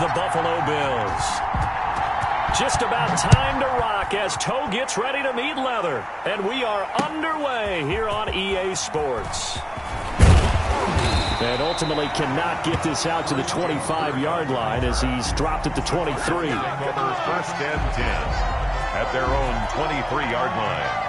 the Buffalo Bills. Just about time to rock as toe gets ready to meet leather. And we are underway here on EA Sports. And ultimately cannot get this out to the 25-yard line as he's dropped at the 23. First and 10 at their own 23-yard line.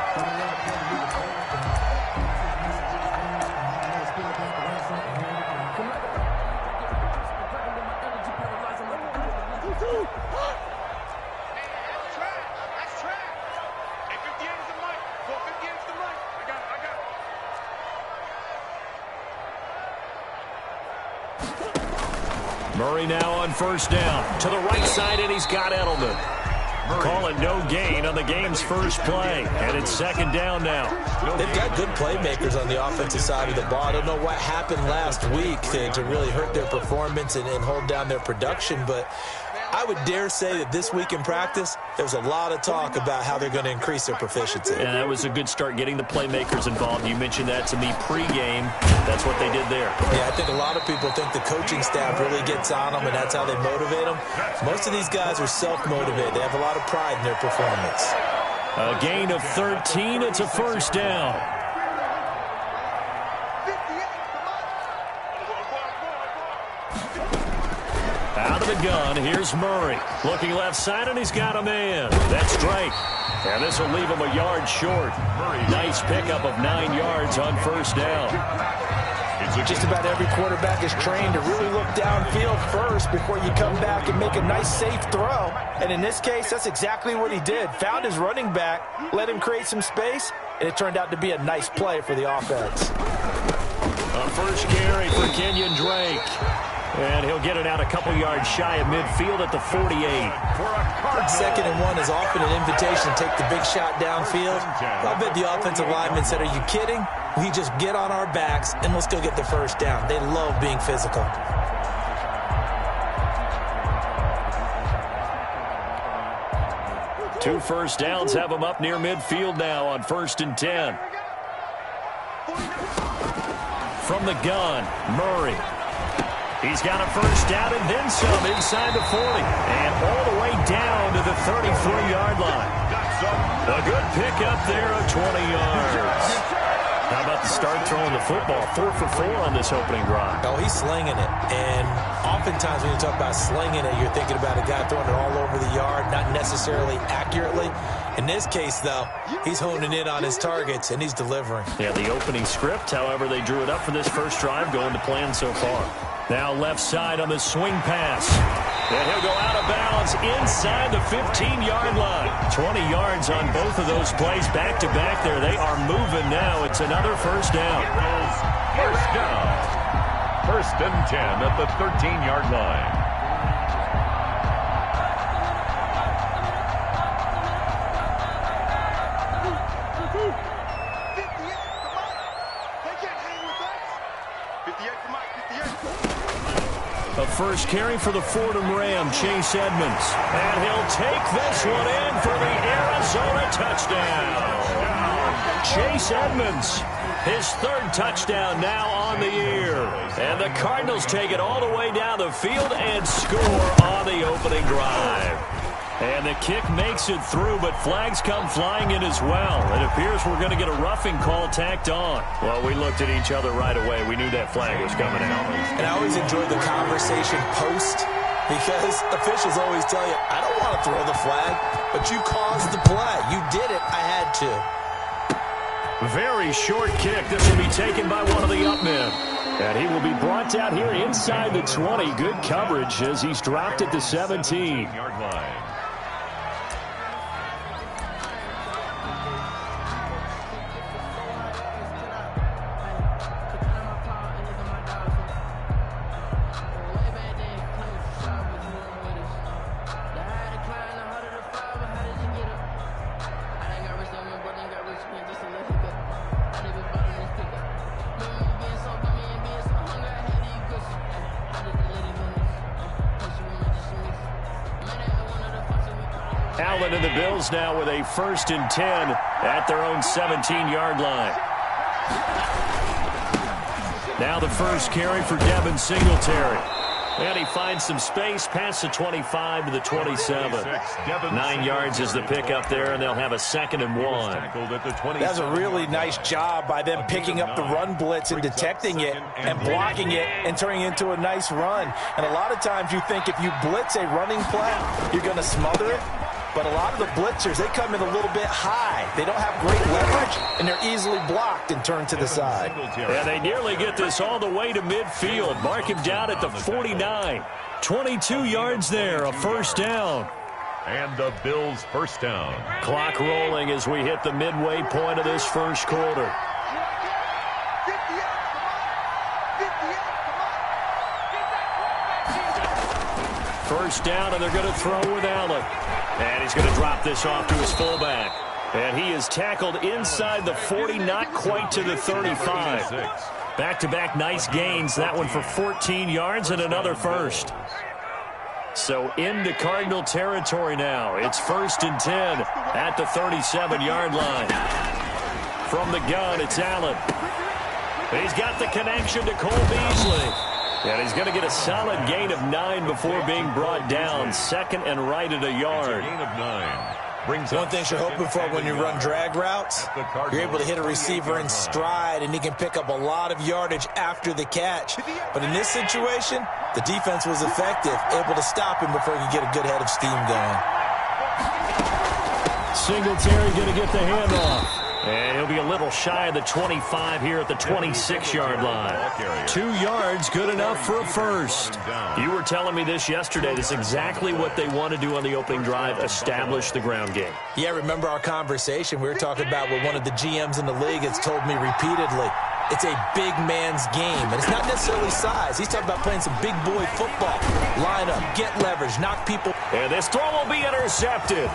Murray now on first down. To the right side, and he's got Edelman. Call it no gain on the game's first play. And it's second down now. They've got good playmakers on the offensive side of the ball. I don't know what happened last week to really hurt their performance and hold down their production, but I would dare say that this week in practice, there's a lot of talk about how they're going to increase their proficiency. And that was a good start getting the playmakers involved. You mentioned that to me pregame. That's what they did there. Yeah, I think a lot of people think the coaching staff really gets on them, and that's how they motivate them. Most of these guys are self-motivated. They have a lot of pride in their performance. A gain of 13. It's a first down. Out of the gun, here's Murray. Looking left side, and he's got a man. That's Drake. And this will leave him a yard short. Nice pickup of 9 yards on first down. Just about every quarterback is trained to really look downfield first before you come back and make a nice, safe throw. And in this case, that's exactly what he did. Found his running back, let him create some space, and it turned out to be a nice play for the offense. A first carry for Kenyon Drake. And he'll get it out a couple yards shy of midfield at the 48. Second and 1 is often an invitation to take the big shot downfield. I bet the offensive lineman said, are you kidding? We just get on our backs and let's go get the first down. They love being physical. Two first downs have him up near midfield now on first and 10. From the gun, Murray. He's got a first down and then some inside the 40. And all the way down to the 33-yard line. A good pickup there of 20 yards. How about the start throwing the football? 4 for 4 on this opening drive. Oh, he's slinging it. And oftentimes when you talk about slinging it, you're thinking about a guy throwing it all over the yard, not necessarily accurately. In this case, though, he's honing in on his targets, and he's delivering. Yeah, the opening script, however, they drew it up for this first drive, going to plan so far. Now left side on the swing pass. And he'll go out of bounds inside the 15-yard line. 20 yards on both of those plays back-to-back there. They are moving now. It's another first down. First down. First and 10 at the 13-yard line. A first carry for the Fordham Ram, Chase Edmonds. And he'll take this one in for the Arizona touchdown. Chase Edmonds, his third touchdown now on the year. And the Cardinals take it all the way down the field and score on the opening drive. And the kick makes it through, but flags come flying in as well. It appears we're going to get a roughing call tacked on. Well, we looked at each other right away. We knew that flag was coming out. And I always enjoy the conversation post because officials always tell you, I don't want to throw the flag, but you caused the play. You did it. I had to. Very short kick. This will be taken by one of the up men. And he will be brought down here inside the 20. Good coverage as he's dropped at the 17-yard line. Allen and the Bills now with a first and 10 at their own 17-yard line. Now the first carry for Devin Singletary. And he finds some space past the 25 to the 27. 9 yards is the pickup there, and they'll have a 2nd and 1. That's a really nice job by them picking up the run blitz and detecting it and blocking it and turning it into a nice run. And a lot of times you think if you blitz a running play, you're going to smother it. But a lot of the blitzers, they come in a little bit high. They don't have great leverage, and they're easily blocked and turned to the side. Yeah, they nearly get this all the way to midfield. Mark him down at the 49. 22 yards there, a first down. And the Bills' first down. Clock rolling as we hit the midway point of this first quarter. First down, and they're going to throw with Allen. And he's going to drop this off to his fullback. And he is tackled inside the 40, not quite to the 35. Back-to-back nice gains. That one for 14 yards and another first. So into Cardinal territory now. It's 1st and 10 at the 37-yard line. From the gun, it's Allen. He's got the connection to Cole Beasley. And he's going to get a solid gain of 9 before being brought down. 2nd and right at a yard. Gain of 9. One thing you're hoping for when you run drag routes, you're able to hit a receiver in stride, and he can pick up a lot of yardage after the catch. But in this situation, the defense was effective, able to stop him before he could get a good head of steam going. Singletary going to get the handoff. And he'll be a little shy of the 25 here at the 26-yard line. 2 yards, good enough for a first. You were telling me this yesterday. This is exactly what they want to do on the opening drive, establish the ground game. Yeah, remember our conversation? We were talking about what one of the GMs in the league has told me repeatedly. It's a big man's game, and it's not necessarily size. He's talking about playing some big boy football. Line up, get leverage, knock people. And this throw will be intercepted.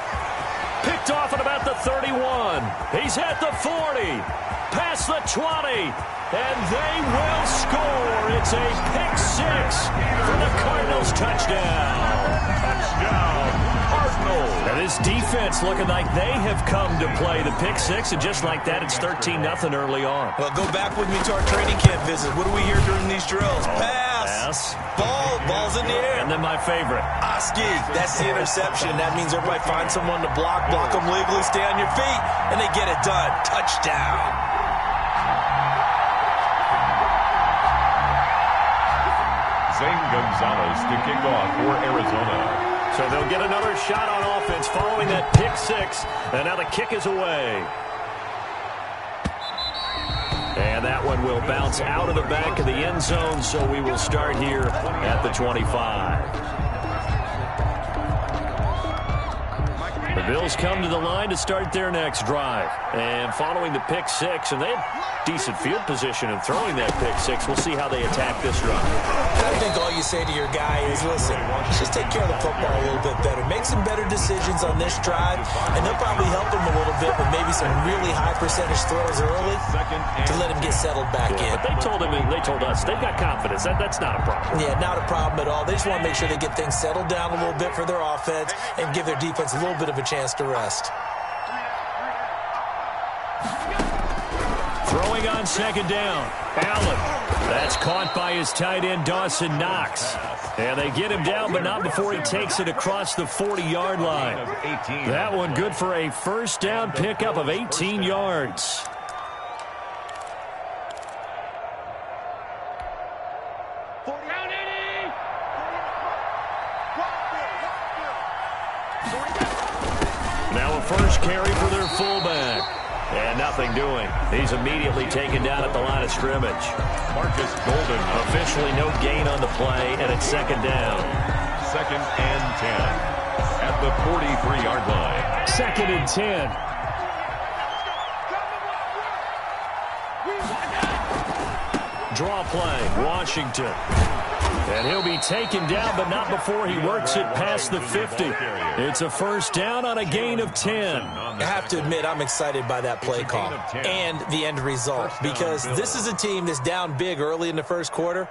Picked off at about the 31. He's at the 40. Past the 20. And they will score. It's a pick 6 for the Cardinals. Touchdown. Touchdown, Cardinals. Now this defense looking like they have come to play the pick 6. And just like that, it's 13-0 early on. Well, go back with me to our training camp visit. What do we hear during these drills? Pass. Ball's in the air. And then my favorite. Oski, that's the interception. That means everybody finds someone to block them legally, stay on your feet, and they get it done. Touchdown. Zane Gonzalez to kick off for Arizona. So they'll get another shot on offense following that pick 6. And now the kick is away. And that one will bounce out of the back of the end zone, so we will start here at the 25. The Bills come to the line to start their next drive. And following the pick 6, and they have decent field position in throwing that pick 6. We'll see how they attack this drive. I think all you say to your guy is, listen, just take care of the football a little bit better. Make some better decisions on this drive, and they'll probably help him a little bit with maybe some really high percentage throws early to let him get settled back in. But they told us, they've got confidence. That's not a problem. Yeah, not a problem at all. They just want to make sure they get things settled down a little bit for their offense and give their defense a little bit of a chance to rest. Throwing on 2nd down. Allen. That's caught by his tight end, Dawson Knox. And they get him down, but not before he takes it across the 40-yard line. That one good for a first down pickup of 18 yards. Now a first carry for their fullback. And nothing doing. He's immediately taken down at the line of scrimmage. Marcus Golden. Officially no gain on the play, and it's 2nd down. 2nd and 10 at the 43-yard line. 2nd and 10. Draw play, Washington. And he'll be taken down, but not before he works it past the 50. It's a first down on a gain of 10. I have to admit, I'm excited by that play call and the end result, because this is a team that's down big early in the first quarter,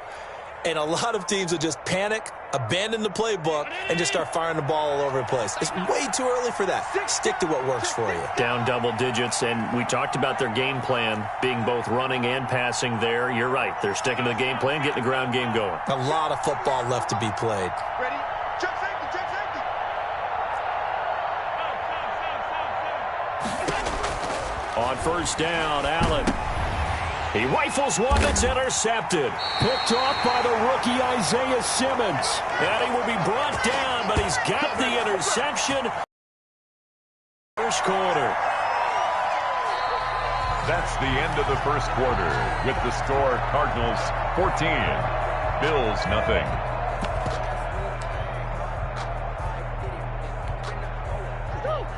And a lot of teams will just panic, abandon the playbook, and just start firing the ball all over the place. It's way too early for that. Stick to what works for you. Down double digits, and we talked about their game plan being both running and passing there. You're right. They're sticking to the game plan, getting the ground game going. A lot of football left to be played. Ready? Check safety, check safety. On first down, Allen. He rifles one that's intercepted. Picked off by the rookie Isaiah Simmons. And he will be brought down, but he's got the interception. First quarter. That's the end of the first quarter with the score Cardinals 14, Bills nothing.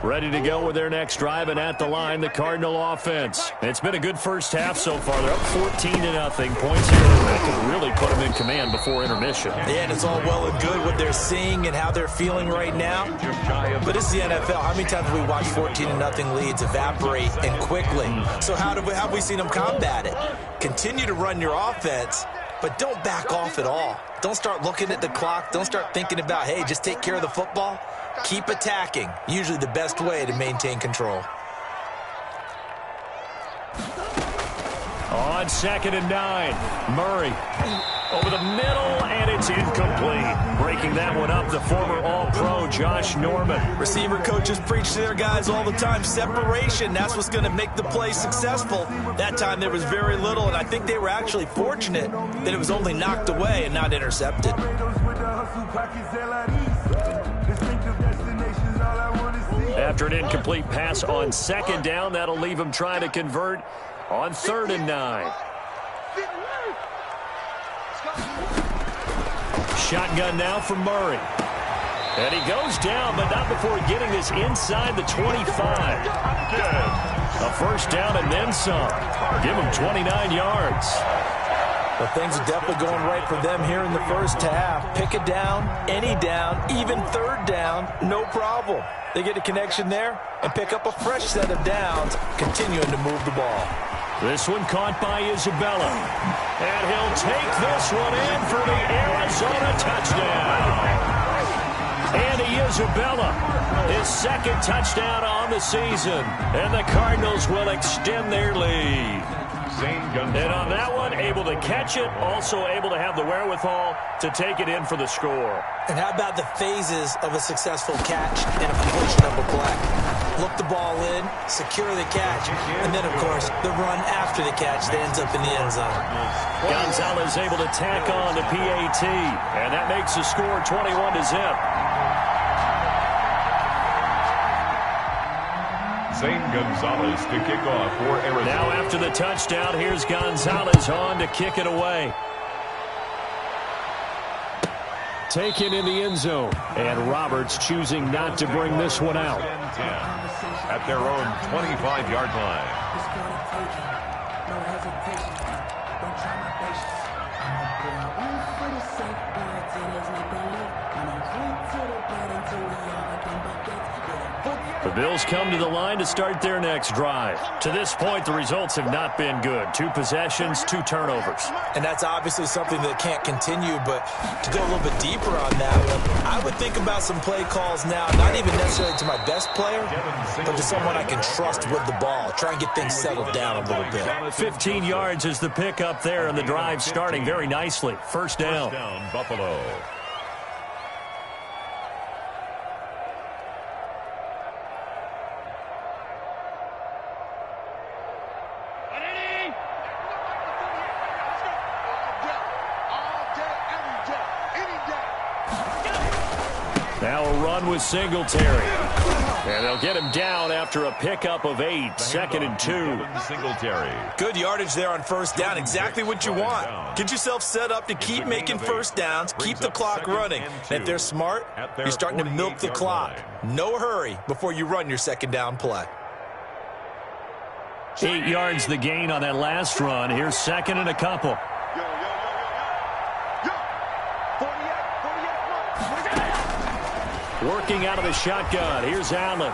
Ready to go with their next drive, and at the line, the Cardinal offense. It's been a good first half so far. They're up 14-0. Points here that could really put them in command before intermission. Yeah, and it's all well and good what they're seeing and how they're feeling right now. But it's the NFL. How many times have we watched 14-0 leads evaporate and quickly? So how have we seen them combat it? Continue to run your offense, but don't back off at all. Don't start looking at the clock. Don't start thinking about, hey, just take care of the football. Keep attacking. Usually the best way to maintain control. On 2nd and 9, Murray over the middle, and it's incomplete. Breaking that one up, the former All-Pro Josh Norman. Receiver coaches preach to their guys all the time. Separation, that's what's going to make the play successful. That time there was very little, and I think they were actually fortunate that it was only knocked away and not intercepted. After an incomplete pass on 2nd down, that'll leave him trying to convert on 3rd and 9. Shotgun now for Murray. And he goes down, but not before getting this inside the 25. A first down and then some. Give him 29 yards. Well, things are definitely going right for them here in the first half. Pick a down, any down, even 3rd down, no problem. They get a connection there and pick up a fresh set of downs, continuing to move the ball. This one caught by Isabella. And he'll take this one in for the Arizona touchdown. Andy Isabella, his 2nd touchdown on the season. And the Cardinals will extend their lead. And on that one, able to catch it, also able to have the wherewithal to take it in for the score. And how about the phases of a successful catch and a completion of a play? Look the ball in, secure the catch, and then, of course, the run after the catch that ends up in the end zone. Gonzalez able to tack on the PAT, and that makes the score 21-0. Zane Gonzalez to kick off for Arizona. Now after the touchdown, here's Gonzalez on to kick it away. Taken in the end zone. And Roberts choosing not to bring this one out. 10 at their own 25-yard line. The Bills come to the line to start their next drive. To this point, the results have not been good. 2 possessions, 2 turnovers. And that's obviously something that can't continue, but to go a little bit deeper on that, I would think about some play calls now, not even necessarily to my best player, but to someone I can trust with the ball. Try and get things settled down a little bit. 15 yards is the pickup there, and the drive starting very nicely. First down. Buffalo. Now a run with Singletary. And they'll get him down after a pickup of 8. 2nd and 2. Singletary. Good yardage there on first down. Exactly what you want. Get yourself set up to keep making first downs. Keep the clock running. And if they're smart, you're starting to milk the clock. No hurry before you run your 2nd down play. 8 yards the gain on that last run. Here's 2nd and a couple. Working out of the shotgun. Here's Allen.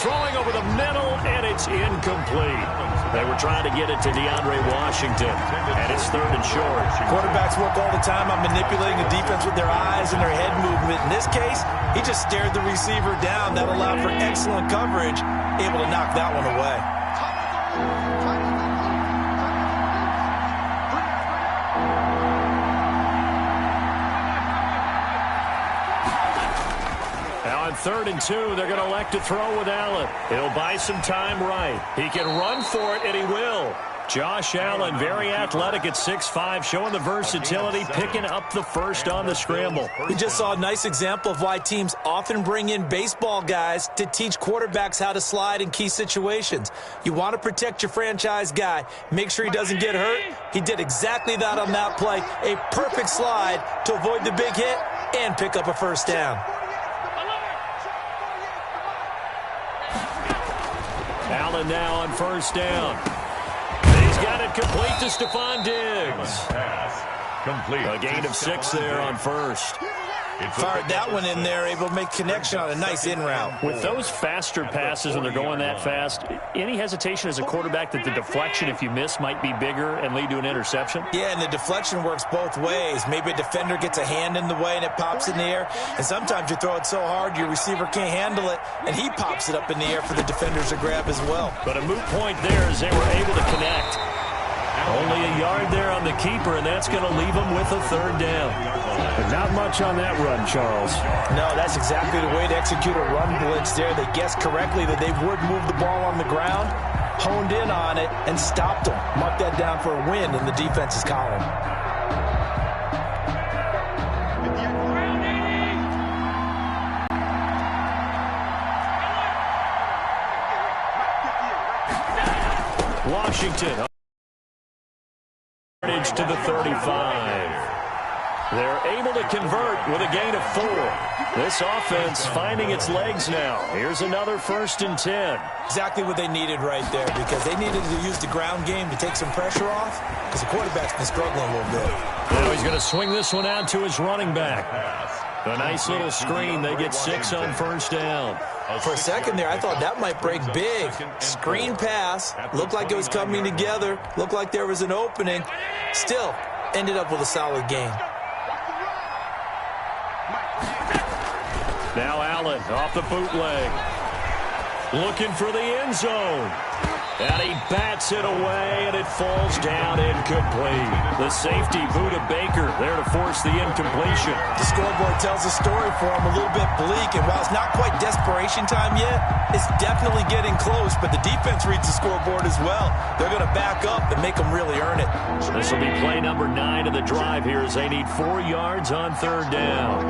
throwing over the middle, and it's incomplete. They were trying to get it to DeAndre Washington, and it's 3rd and short. Quarterbacks work all the time on manipulating the defense with their eyes and their head movement. In this case, he just stared the receiver down. That allowed for excellent coverage, able to knock that one away. Now on 3rd and 2, they're going to elect to throw with Allen. He'll buy some time right. He can run for it, and he will. Josh Allen, very athletic at 6'5", showing the versatility, picking up the first on the scramble. We just saw a nice example of why teams often bring in baseball guys to teach quarterbacks how to slide in key situations. You want to protect your franchise guy. Make sure he doesn't get hurt. He did exactly that on that play. A perfect slide to avoid the big hit and pick up a first down. Allen now on 1st down. He's got it complete to Stephon Diggs. Complete. A gain of 6 there on 1st. Fired that one in there, able to make connection on a nice in route. With those faster passes when they're going that fast, any hesitation as a quarterback that the deflection, if you miss, might be bigger and lead to an interception? Yeah, and the deflection works both ways. Maybe a defender gets a hand in the way and it pops in the air. And sometimes you throw it so hard your receiver can't handle it, and he pops it up in the air for the defenders to grab as well. But a moot point there as they were able to connect. Only a yard there on the keeper, and that's going to leave them with a 3rd down. But not much on that run, Charles. No, that's exactly the way to execute a run blitz there. They guessed correctly that they would move the ball on the ground, honed in on it, and stopped them. Mark that down for a win in the defense's column. Washington to the 35. They're able to convert with a gain of 4. This offense finding its legs now. Here's another 1st and 10. Exactly what they needed right there, because they needed to use the ground game to take some pressure off, because the quarterback's been struggling a little bit. Now he's going to swing this one out to his running back. A nice little screen. They get 6 on 1st down. For a second there, I thought that might break big. Screen pass. Looked like it was coming together. Looked like there was an opening. Still, ended up with a solid gain. Now Allen off the bootleg. Looking for the end zone. And he bats it away, and it falls down incomplete. The safety, Buda Baker, there to force the incompletion. The scoreboard tells a story for him, a little bit bleak, and while it's not quite desperation time yet, it's definitely getting close, but the defense reads the scoreboard as well. They're going to back up and make them really earn it. This will be play number 9 of the drive here as they need 4 yards on 3rd down.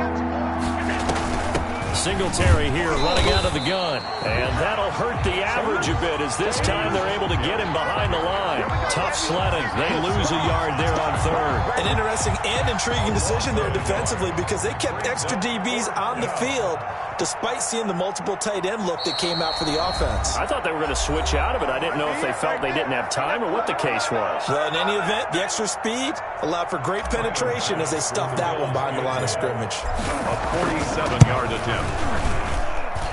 Singletary here running out of the gun. And that'll hurt the average a bit as this time they're able to get him behind the line. Tough sledding. They lose a yard there on 3rd. An interesting and intriguing decision there defensively, because they kept extra DBs on the field despite seeing the multiple tight end look that came out for the offense. I thought they were going to switch out of it. I didn't know if they felt they didn't have time or what the case was. Well, in any event, the extra speed allowed for great penetration as they stuffed that one behind the line of scrimmage. A 47-yard attempt.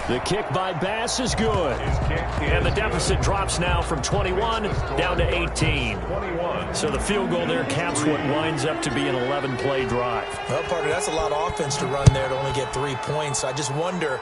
The kick by Bass is good. And the deficit drops now from 21 down to 18. So the field goal there caps what winds up to be an 11-play drive. Well, partner, that's a lot of offense to run there to only get 3 points. I just wonder,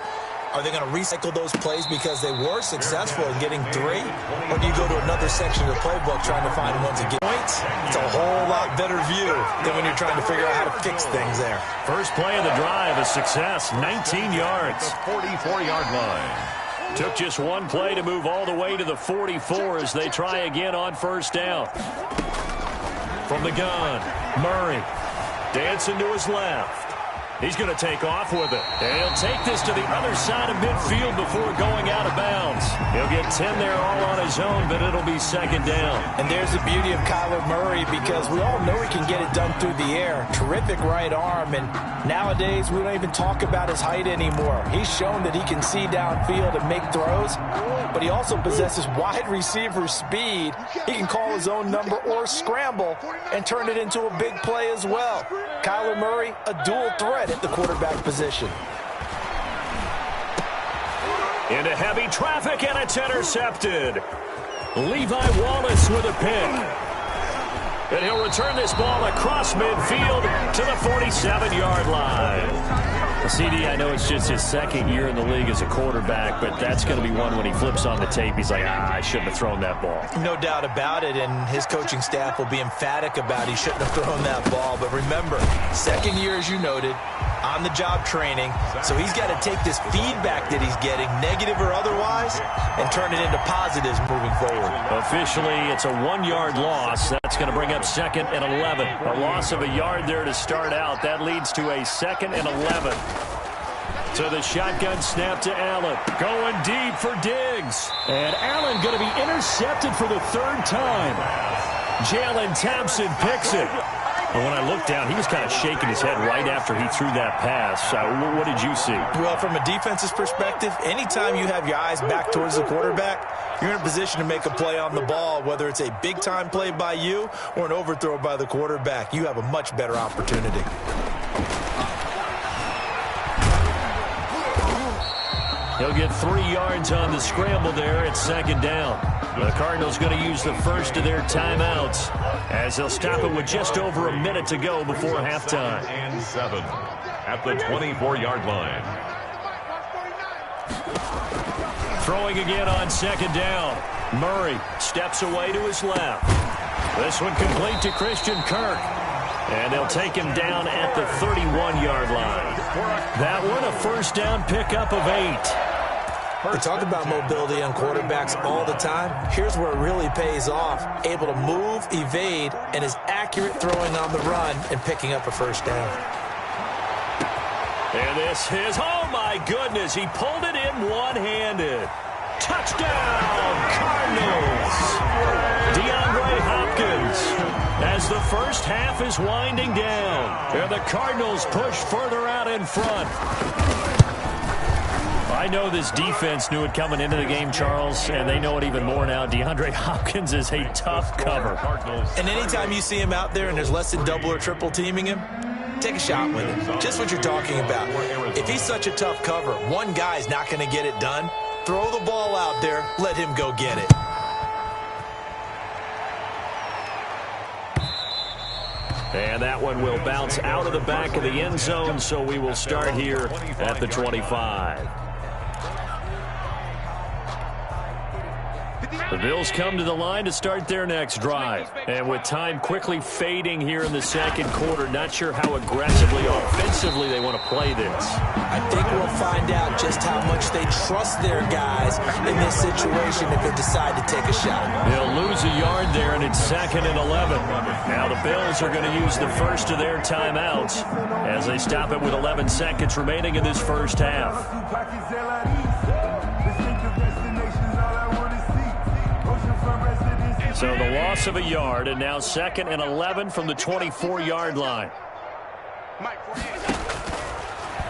are they going to recycle those plays because they were successful in getting 3? Or do you go to another section of the playbook trying to find ones that get points? It's a whole lot better view than when you're trying to figure out how to fix things there. First play of the drive, a success, 19 yards. The 44-yard line. Took just 1 play to move all the way to the 44 as they try again on 1st down. From the gun, Murray dancing to his left. He's going to take off with it. And he'll take this to the other side of midfield before going out of bounds. He'll get 10 there all on his own, but it'll be 2nd down. And there's the beauty of Kyler Murray, because we all know he can get it done through the air. Terrific right arm, and nowadays we don't even talk about his height anymore. He's shown that he can see downfield and make throws, but he also possesses wide receiver speed. He can call his own number or scramble and turn it into a big play as well. Kyler Murray, a dual threat at the quarterback position. Into heavy traffic, and it's intercepted. Levi Wallace with a pick. And he'll return this ball across midfield to the 47-yard line. CD, I know it's just his second year in the league as a quarterback, but that's going to be one when he flips on the tape. He's like, I shouldn't have thrown that ball. No doubt about it, and his coaching staff will be emphatic about he shouldn't have thrown that ball. But remember, second year, as you noted, on-the-job training, so he's got to take this feedback that he's getting, negative or otherwise, and turn it into positives moving forward. Officially, it's a 1-yard loss. That's going to bring up 2nd and 11. A loss of a yard there to start out. That leads to a 2nd and 11. To the shotgun snap to Allen. Going deep for Diggs. And Allen going to be intercepted for the 3rd time. Jalen Thompson picks it. And when I looked down, he was kind of shaking his head right after he threw that pass. What did you see? Well, from a defense's perspective, anytime you have your eyes back towards the quarterback, you're in a position to make a play on the ball, whether it's a big-time play by you or an overthrow by the quarterback. You have a much better opportunity. He'll get 3 yards on the scramble there at 2nd down. The Cardinals going to use the first of their timeouts as they'll stop it with just over a minute to go before halftime. And 7 at the 24-yard line. Throwing again on 2nd down. Murray steps away to his left. This one complete to Christian Kirk. And they'll take him down at the 31-yard line. That one a first down pickup of 8. We talk about mobility on quarterbacks all the time. Here's where it really pays off. Able to move, evade, and is accurate throwing on the run and picking up a first down. And this is, oh my goodness, he pulled it in one-handed. Touchdown, Cardinals. DeAndre Hopkins. As the first half is winding down, and the Cardinals push further out in front. I know this defense knew it coming into the game, Charles, and they know it even more now. DeAndre Hopkins is a tough cover. And anytime you see him out there and there's less than double or triple teaming him, take a shot with him. Just what you're talking about. If he's such a tough cover, one guy's not going to get it done. Throw the ball out there, let him go get it. And that one will bounce out of the back of the end zone, so we will start here at the 25. The Bills come to the line to start their next drive. And with time quickly fading here in the second quarter, not sure how aggressively or offensively they want to play this. I think we'll find out just how much they trust their guys in this situation if they decide to take a shot. They'll lose a yard there, and it's 2nd and 11. Now the Bills are going to use the first of their timeouts as they stop it with 11 seconds remaining in this first half. So the loss of a yard, and now 2nd and 11 from the 24-yard line.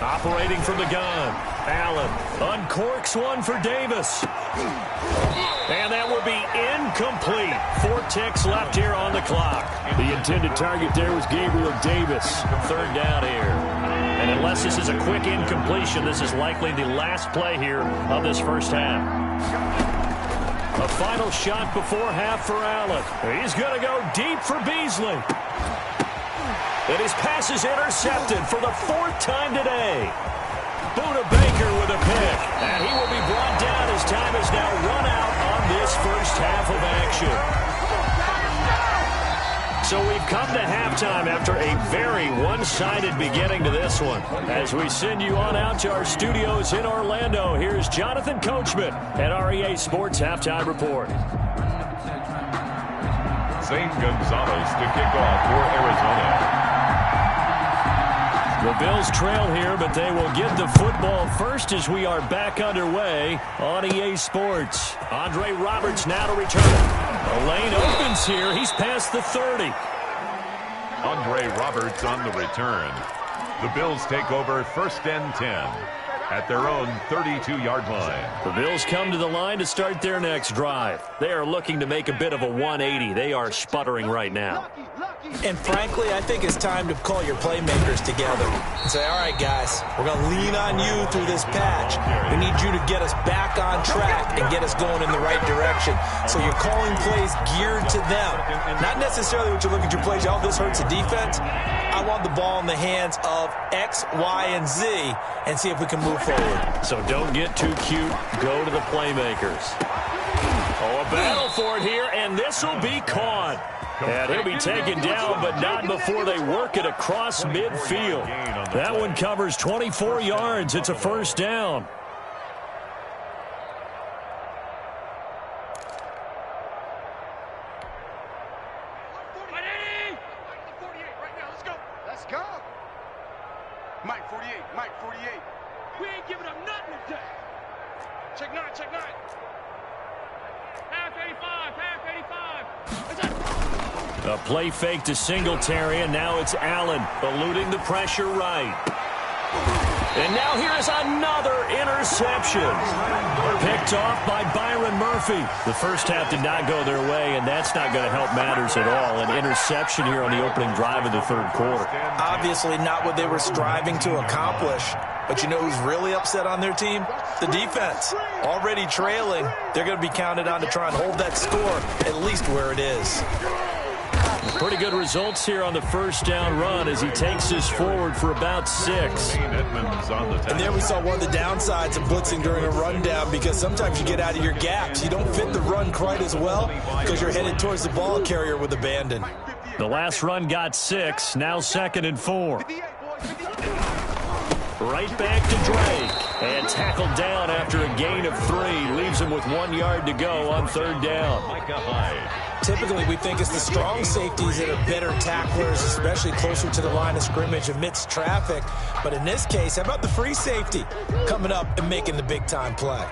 Operating from the gun, Allen uncorks one for Davis. And that will be incomplete. 4 ticks left here on the clock. The intended target there was Gabriel Davis. 3rd down here. And unless this is a quick incompletion, this is likely the last play here of this first half. A final shot before half for Allen. He's going to go deep for Beasley. And his pass is intercepted for the 4th time today. Buda Baker with a pick. And he will be brought down as time is now run out on this first half of action. So we've come to halftime after a very one-sided beginning to this one. As we send you on out to our studios in Orlando, here's Jonathan Coachman at REA Sports Halftime Report. Zane Gonzalez to kick off for Arizona. The Bills trail here, but they will get the football first as we are back underway on EA Sports. Andre Roberts now to return it. The lane opens here. He's past the 30. Andre Roberts on the return. The Bills take over 1st and 10 at their own 32-yard line. The Bills come to the line to start their next drive. They are looking to make a bit of a 180. They are sputtering right now. And frankly, I think it's time to call your playmakers together and say, all right, guys, we're going to lean on you through this patch. We need you to get us back on track and get us going in the right direction. So you're calling plays geared to them. Not necessarily what you look at your plays, oh, this hurts the defense. I want the ball in the hands of X, Y, and Z and see if we can move forward. So don't get too cute. Go to the playmakers. Oh, a battle for it here, and this will be caught. And he'll be taken down, but not before they work it across midfield. That one covers 24 yards. It's a first down. Let's go. Mike 48, Mike 48. We ain't giving up nothing today. Check 9, check 9. Half 85, half 85. A play fake to Singletary, and now it's Allen eluding the pressure right. And now here is another interception. Picked off by Byron Murphy. The first half did not go their way, and that's not going to help matters at all. An interception here on the opening drive of the third quarter. Obviously not what they were striving to accomplish. But you know who's really upset on their team? The defense. Already trailing, they're going to be counted on to try and hold that score at least where it is. Pretty good results here on the first down run as he takes us forward for about 6. And there we saw one of the downsides of blitzing during a rundown, because sometimes you get out of your gaps. You don't fit the run quite as well because you're headed towards the ball carrier with abandon. The last run got 6, now 2nd and 4. Right back to Drake. And tackled down after a gain of 3. Leaves him with 1 yard to go on third down. Typically, we think it's the strong safeties that are better tacklers, especially closer to the line of scrimmage amidst traffic. But in this case, how about the free safety coming up and making the big-time play?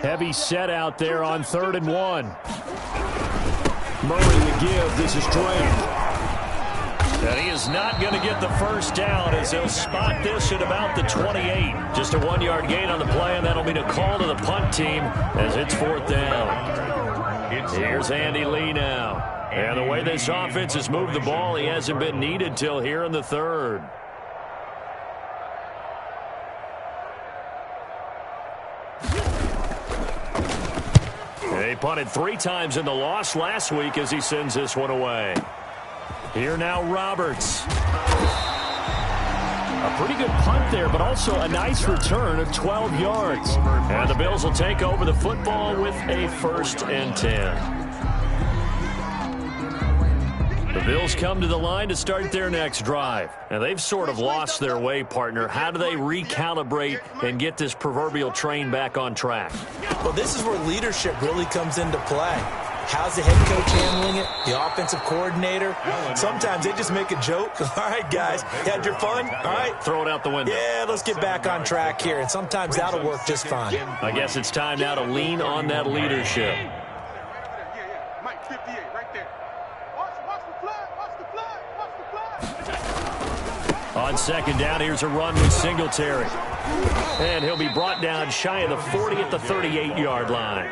Heavy set out there on 3rd and 1. Murray to give. This is Drake. And he is not going to get the first down as they'll spot this at about the 28. Just a 1 yard gain on the play, and that'll mean a call to the punt team as it's 4th down. Here's Andy Lee now. And the way this offense has moved the ball, he hasn't been needed till here in the 3rd. They punted 3 times in the loss last week as he sends this one away. Here now Roberts. A pretty good punt there, but also a nice return of 12 yards. And the Bills will take over the football with a 1st and 10. The Bills come to the line to start their next drive. And they've sort of lost their way, partner. How do they recalibrate and get this proverbial train back on track? Well, this is where leadership really comes into play. How's the head coach handling it? The offensive coordinator? Sometimes they just make a joke. All right, guys, you had your fun? All right. Throw it out the window. Yeah, let's get back on track here. And sometimes that'll work just fine. I guess it's time now to lean on that leadership. Mike 58 right there. Watch the flag, watch the flag, watch the flag. On 2nd down, here's a run with Singletary. And he'll be brought down shy of the 40 at the 38-yard line.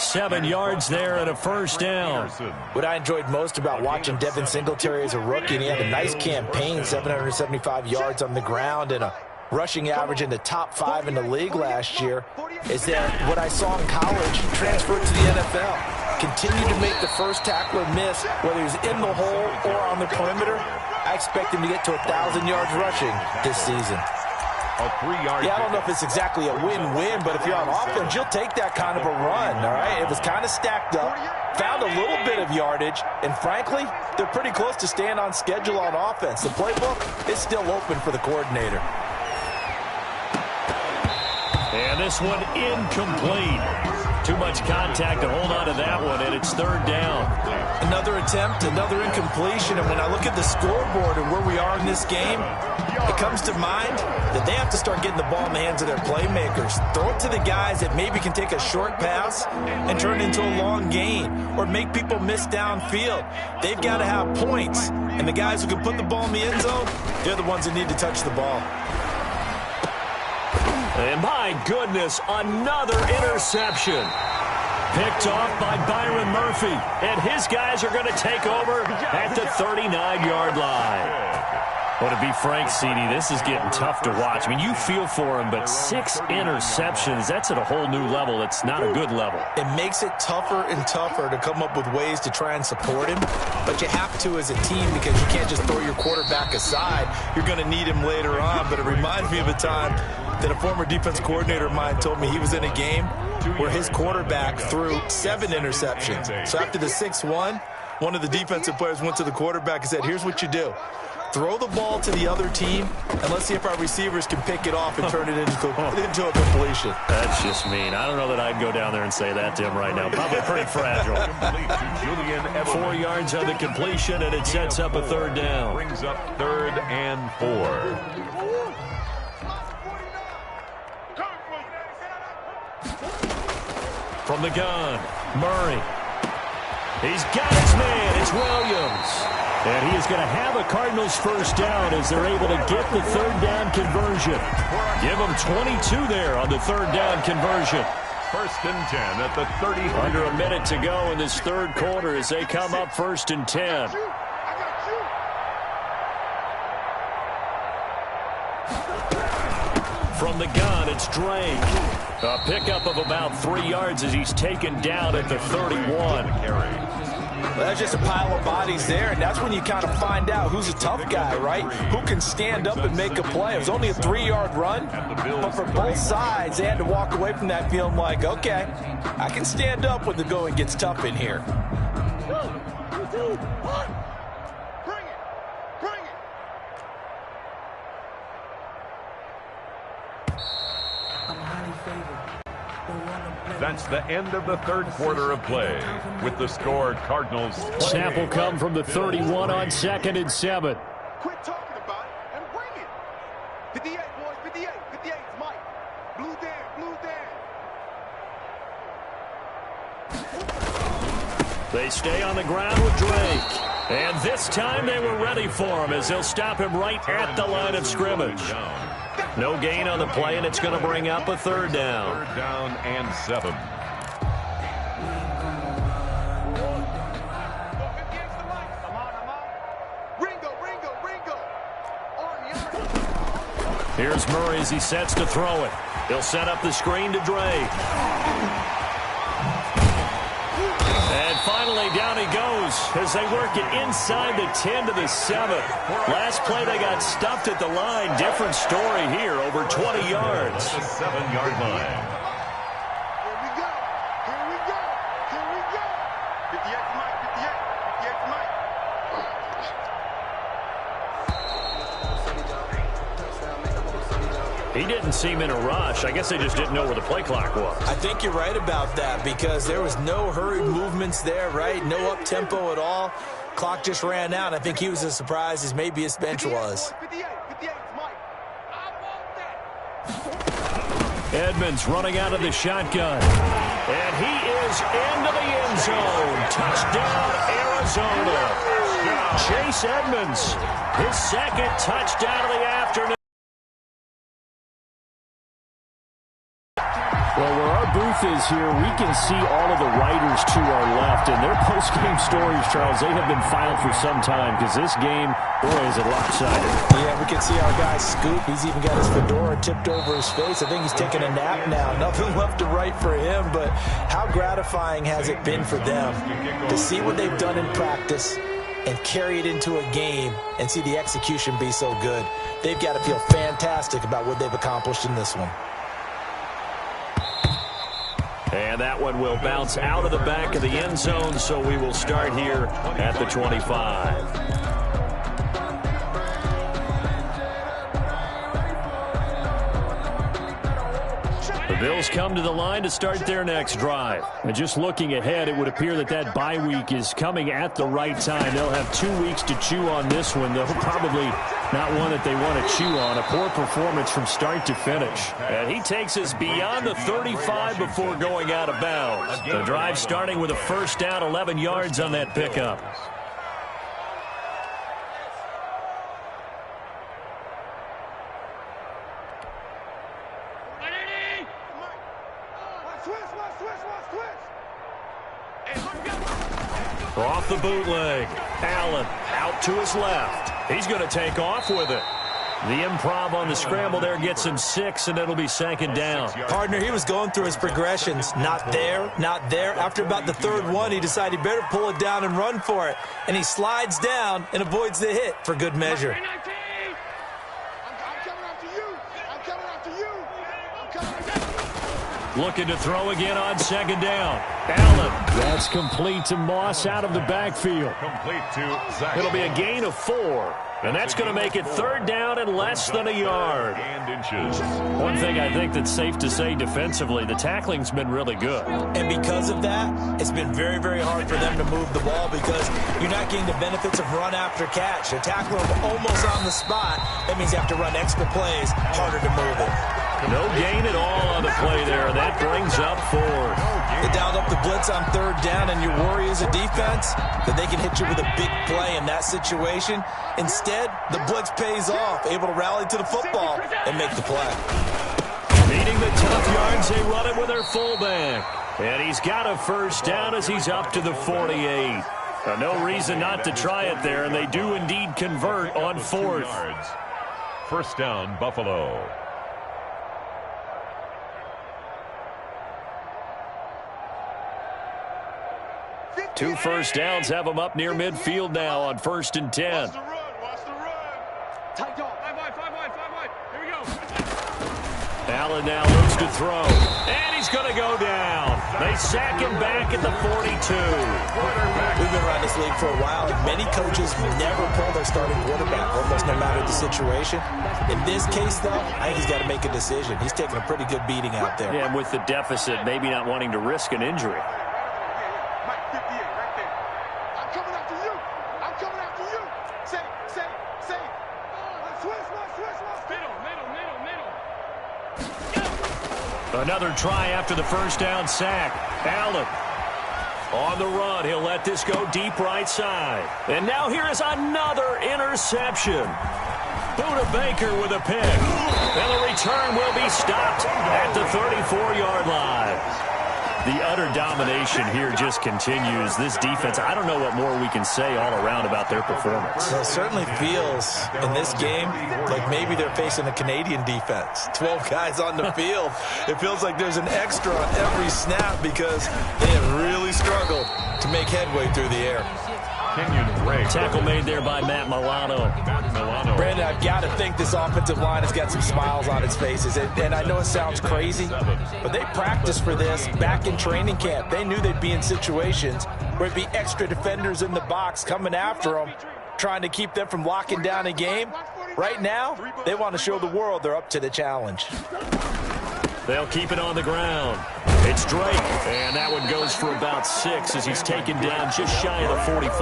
7 yards there and a 1st down. What I enjoyed most about watching Devin Singletary as a rookie, and he had a nice campaign, 775 yards on the ground and a rushing average in the top 5 in the league last year, is that what I saw in college transferred to the NFL. Continued to make the first tackler miss, whether he's in the hole or on the perimeter. I expect him to get to 1,000 yards rushing this season. Yeah, I don't know if it's exactly a win-win, but if you're on offense, you'll take that kind of a run, all right? It was kind of stacked up, found a little bit of yardage, and frankly, they're pretty close to staying on schedule on offense. The playbook is still open for the coordinator. And this one incomplete. Too much contact to hold on to that one, and it's 3rd down. Another attempt, another incompletion, and when I look at the scoreboard and where we are in this game, it comes to mind that they have to start getting the ball in the hands of their playmakers. Throw it to the guys that maybe can take a short pass and turn it into a long gain or make people miss downfield. They've got to have points, and the guys who can put the ball in the end zone, they're the ones that need to touch the ball. And my goodness, another interception. Picked off by Byron Murphy. And his guys are going to take over at the 39-yard line. Well, to be frank, CD, this is getting tough to watch. I mean, you feel for him, but 6 interceptions, that's at a whole new level. It's not a good level. It makes it tougher and tougher to come up with ways to try and support him, but you have to as a team because you can't just throw your quarterback aside. You're going to need him later on, but it reminds me of a time that a former defense coordinator of mine told me he was in a game where his quarterback threw 7 interceptions. So after the 6-1, one of the defensive players went to the quarterback and said, here's what you do. Throw the ball to the other team, and let's see if our receivers can pick it off and turn it into a completion. That's just mean. I don't know that I'd go down there and say that to him right now. Probably pretty fragile. 4 yards on the completion, and it sets up a 3rd down. Brings up 3rd and 4. From the gun, Murray. He's got his man. It's Williams. And he is going to have a Cardinals first down as they're able to get the 3rd down conversion. Give them 22 there on the 3rd down conversion. 1st and 10 at the 30. Under a minute to go in this 3rd quarter as they come up 1st and 10. From the gun, it's Drake. A pickup of about 3 yards as he's taken down at the 31. Well, that's just a pile of bodies there, and that's when you kind of find out who's a tough guy, right? Who can stand up and make a play. It was only a 3-yard run, but for both sides, they had to walk away from that feeling like, okay, I can stand up when the going gets tough in here. 2, 1. Bring it. Bring it. I'm highly favored. That's the end of the 3rd quarter of play. With the score, Cardinals. Snap will come from the 31 on 2nd and 7. Quit talking about it and bring it. 58, boys, 58. 58, Mike. Blue down. They stay on the ground with Drake. And this time they were ready for him as they'll stop him right at the line of scrimmage. No gain on the play, and it's going to bring up a 3rd down. 3rd down and 7. Here's Murray as he sets to throw it. He'll set up the screen to Drake. And finally, down he goes as they work it inside the 10 to the 7. Last play, they got stuffed at the line. Different story here, over 20 yards. The 7-yard line. Here we go. Here we go. Here we go. 58 to Mike. 58. 58 to Mike. He didn't seem in a rush. I guess they just didn't know where the play clock was. I think you're right about that because there was no hurried movements there, right? No up-tempo at all. Clock just ran out. I think he was as surprised as maybe his bench was. 58, 58, Mike. I want that. Edmonds running out of the shotgun. And he is into the end zone. Touchdown, Arizona. Chase Edmonds, his 2nd touchdown of the afternoon. Well, where our booth is here, we can see all of the writers to our left. And their post-game stories, Charles, they have been filed for some time because this game, boy, is it lopsided. Yeah, we can see our guy Scoop. He's even got his fedora tipped over his face. I think he's taking a nap now. Nothing left to write for him, but how gratifying has it been for them to see what they've done in practice and carry it into a game and see the execution be so good. They've got to feel fantastic about what they've accomplished in this one. And that one will bounce out of the back of the end zone, so we will start here at the 25. The Bills come to the line to start their next drive. And just looking ahead, it would appear that that bye week is coming at the right time. They'll have 2 weeks to chew on this one, though probably not one that they want to chew on. A poor performance from start to finish. And he takes us beyond the 35 before going out of bounds. The drive starting with a first down, 11 yards on that pickup. Off the bootleg. Allen out to his left. He's going to take off with it. The improv on the scramble there gets him 6, and it'll be second down. Partner, he was going through his progressions. Not there, not there. After about the third one, he decided he better pull it down and run for it. And he slides down and avoids the hit for good measure. Looking to throw again on second down. Allen. That's complete to Moss out of the backfield. Complete to Zach. It'll be a gain of 4. And that's going to make it third down and less than a yard. And inches. One thing I think that's safe to say defensively, the tackling's been really good. And because of that, it's been very, very hard for them to move the ball because you're not getting the benefits of run after catch. They tackle them almost on the spot. That means you have to run extra plays, harder to move it. No gain at all on the play there. That brings up 4. They dialed up the blitz on third down, and your worry as a defense that they can hit you with a big play in that situation. Instead, the blitz pays off, able to rally to the football and make the play. Needing the tough yards, they run it with their fullback. And he's got a first down as he's up to the 48. No reason not to try it there, and they do indeed convert on 4th. First down, Buffalo. 2 first downs have them up near midfield now on 1st and 10. Watch the run. Tight dog. 5 wide. Here we go. Allen now looks to throw. And he's going to go down. They sack him back at the 42. We've been around this league for a while, and many coaches never pull their starting quarterback, almost no matter the situation. In this case, though, I think he's got to make a decision. He's taking a pretty good beating out there. Yeah, and with the deficit, maybe not wanting to risk an injury. Another try after the first down sack. Allen on the run. He'll let this go deep right side. And now here is another interception. Buda Baker with a pick. And the return will be stopped at the 34-yard line. The utter domination here just continues. This defense, I don't know what more we can say all around about their performance. Well, it certainly feels in this game like maybe they're facing a Canadian defense. 12 guys on the field. It feels like there's an extra on every snap because they have really struggled to make headway through the air. Tackle made there by Matt Milano. Brandon, I've got to think this offensive line has got some smiles on its faces. And I know it sounds crazy, but they practiced for this back in training camp. They knew they'd be in situations where it'd be extra defenders in the box coming after them, trying to keep them from locking down a game. Right now, they want to show the world they're up to the challenge. They'll keep it on the ground. It's Drake, and that one goes for about 6 as he's taken down just shy of the 45.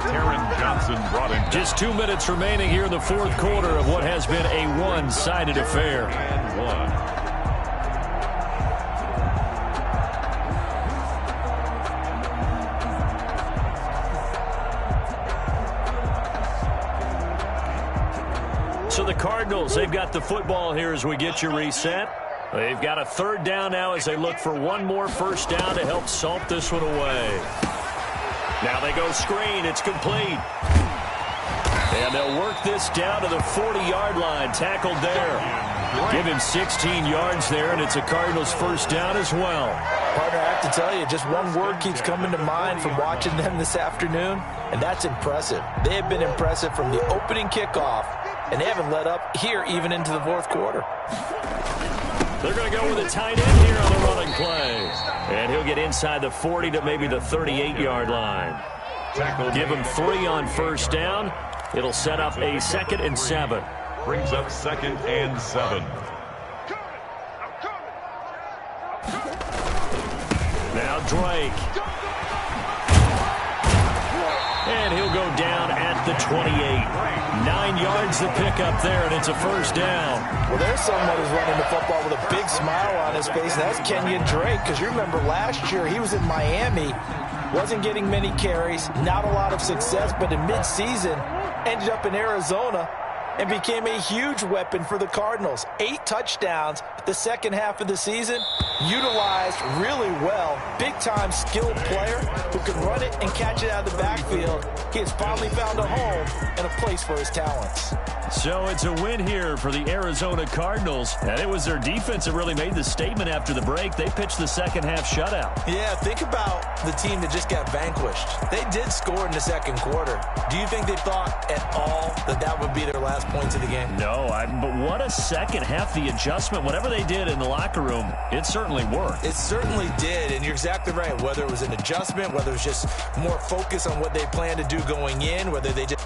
Taron Johnson brought him down. Just 2 minutes remaining here in the 4th quarter of what has been a one-sided affair. And 1. So the Cardinals, they've got the football here as we get you reset. They've got a 3rd down now as they look for one more first down to help salt this one away. Now they go screen. It's complete. And they'll work this down to the 40-yard line. Tackled there. Give him 16 yards there, and it's a Cardinals first down as well. Partner, I have to tell you, just one word keeps coming to mind from watching them this afternoon, and that's impressive. They have been impressive from the opening kickoff, and they haven't let up here even into the 4th quarter. They're going to go with a tight end here on the running play. And he'll get inside the 40 to maybe the 38-yard line. Give him 3 on first down. It'll set up a 2nd and 7. Brings up 2nd and 7. Now Drake. And he'll go down at the 28. 9 yards to pick up there, and it's a first down. Well, there's someone who's running the football with a big smile on his face, and that's Kenyon Drake, because you remember last year he was in Miami, wasn't getting many carries, not a lot of success, but in midseason ended up in Arizona and became a huge weapon for the Cardinals. 8 touchdowns the second half of the season, utilized really well. Big-time skilled player who can run it and catch it out of the backfield. He has finally found a home and a place for his talents. So it's a win here for the Arizona Cardinals, and it was their defense that really made the statement after the break. They pitched the second-half shutout. Yeah, think about the team that just got vanquished. They did score in the second quarter. Do you think they thought at all that that would be their last points of the game? No, but what a second half. The adjustment, whatever they did in the locker room, it certainly worked. It certainly did, and you're exactly right. Whether it was an adjustment, whether it was just more focus on what they planned to do going in, whether they just...